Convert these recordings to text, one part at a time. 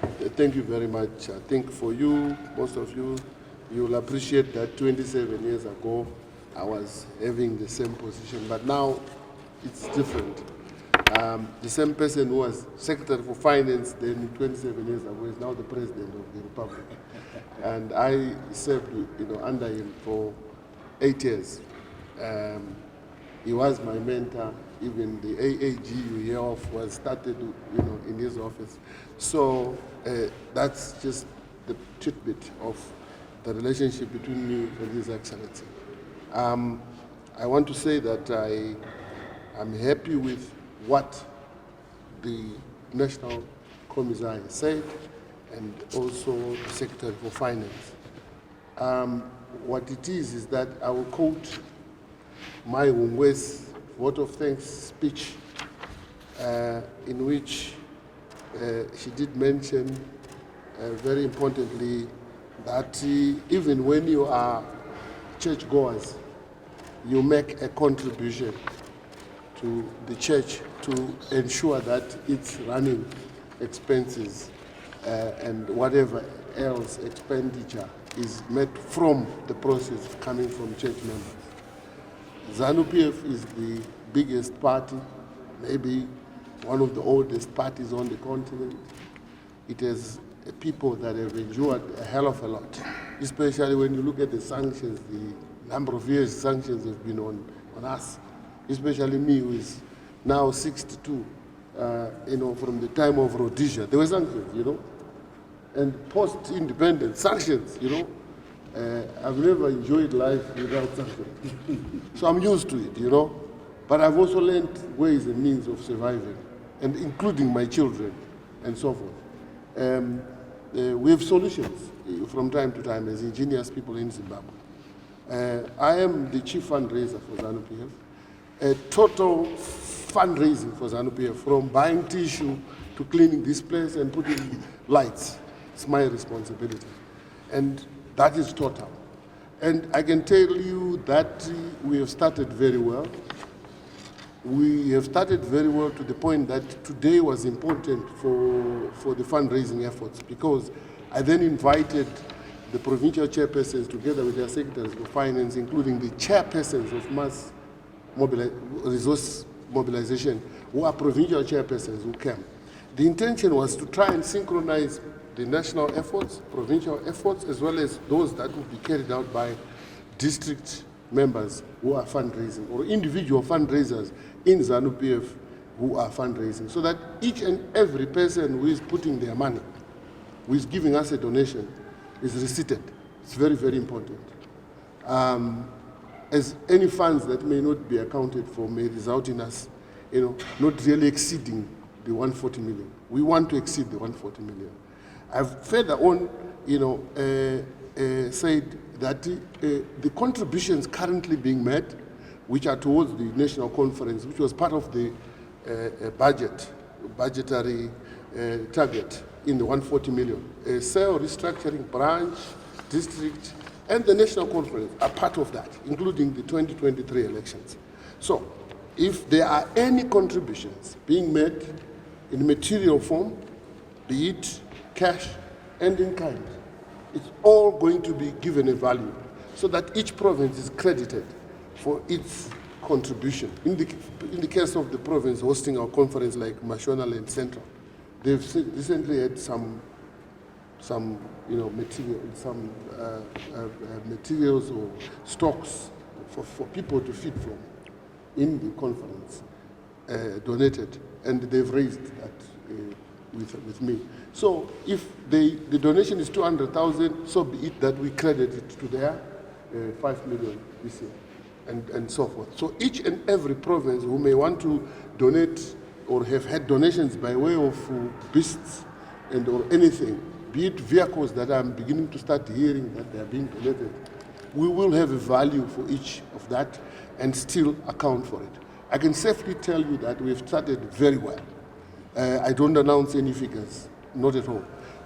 Thank you very much. I think for you, most of you, you'll appreciate that 27 years ago, I was having the same position, but now it's different. The same person who was Secretary for Finance then 27 years ago is now the President of the Republic. And I served under him for 8 years. He was my mentor. Even the AAG you hear of was started in his office. So that's just the tidbit of the relationship between me and His Excellency. I want to say that I'm happy with what the National Commissar said and also the Secretary for Finance. What it is that I will quote my Ungwe's vote of thanks speech in which she did mention very importantly that even when you are churchgoers, you make a contribution to the church to ensure that its running expenses and whatever else expenditure is met from the process coming from church members. Zanu PF is the biggest party, maybe one of the oldest parties on the continent. It has people that have endured a hell of a lot, especially when you look at the sanctions, the number of years sanctions have been on us, especially me who is now 62, from the time of Rhodesia. There were sanctions, and post-independence sanctions, I've never enjoyed life without sanctions. So I'm used to it, But I've also learned ways and means of surviving, and including my children and so forth. We have solutions from time to time as ingenious people in Zimbabwe. I am the chief fundraiser for Zanu PF. A total fundraising for Zanu PF, from buying tissue to cleaning this place and putting lights. It's my responsibility. And that is total. And I can tell you that we have started very well. We have started very well to the point that today was important for the fundraising efforts, because I then invited the provincial chairpersons together with their secretaries for finance, including the chairpersons of mass resource mobilization, who are provincial chairpersons who came. The intention was to try and synchronize the national efforts, provincial efforts, as well as those that would be carried out by district members who are fundraising, or individual fundraisers in Zanu PF who are fundraising, so that each and every person who is putting their money, who is giving us a donation, is receipted. It's very, very important. As any funds that may not be accounted for may result in us, not really exceeding the 140 million. We want to exceed the 140 million. I've further on, said that the contributions currently being made, which are towards the national conference, which was part of the budgetary target in the 140 million. Cell restructuring, branch, district, and the national conference are part of that, including the 2023 elections. So, if there are any contributions being made in material form, be it cash and in kind, it's all going to be given a value so that each province is credited for its contribution. In the case of the province hosting our conference like Mashonal and Central, they've recently had some materials or stocks for people to feed from in the conference, donated, and they've raised that with me. So if the donation is 200,000, so be it that we credit it to their 5 million this year, and so forth. So each and every province who may want to donate or have had donations by way of beasts and or anything, be it vehicles that I'm beginning to start hearing that they are being donated, we will have a value for each of that and still account for it. I can safely tell you that we've started very well. I don't announce any figures, not at all.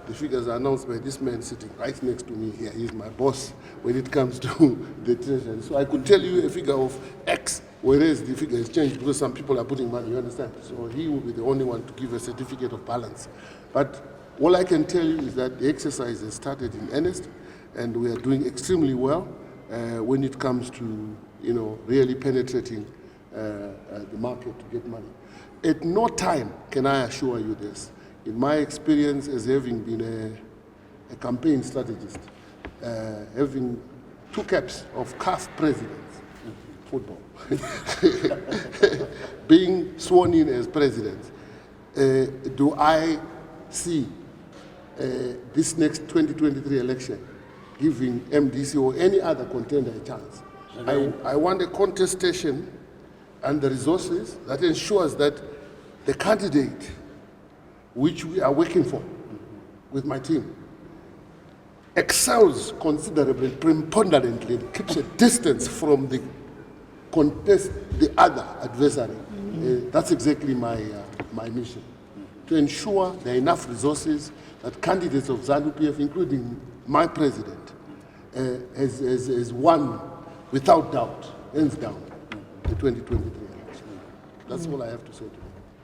The figures are announced by this man sitting right next to me here. He's my boss when it comes to the treasury. So I could tell you a figure of X, whereas the figure has changed because some people are putting money, you understand? So he will be the only one to give a certificate of balance. But All I can tell you is that the exercise has started in earnest, and we are doing extremely well when it comes to, really penetrating the market to get money. At no time can I assure you this. In my experience as having been a campaign strategist, having 2 caps of CAF presidents, football, being sworn in as president, do I see this next 2023 election giving MDC or any other contender a chance? I want a contestation and the resources that ensures that the candidate which we are working for with my team excels considerably, preponderantly, keeps a distance from the other adversary. That's exactly my mission, to ensure there are enough resources that candidates of Zanu PF, including my president, has won without doubt, hands down, the 2023 election. That's all I have to say to you.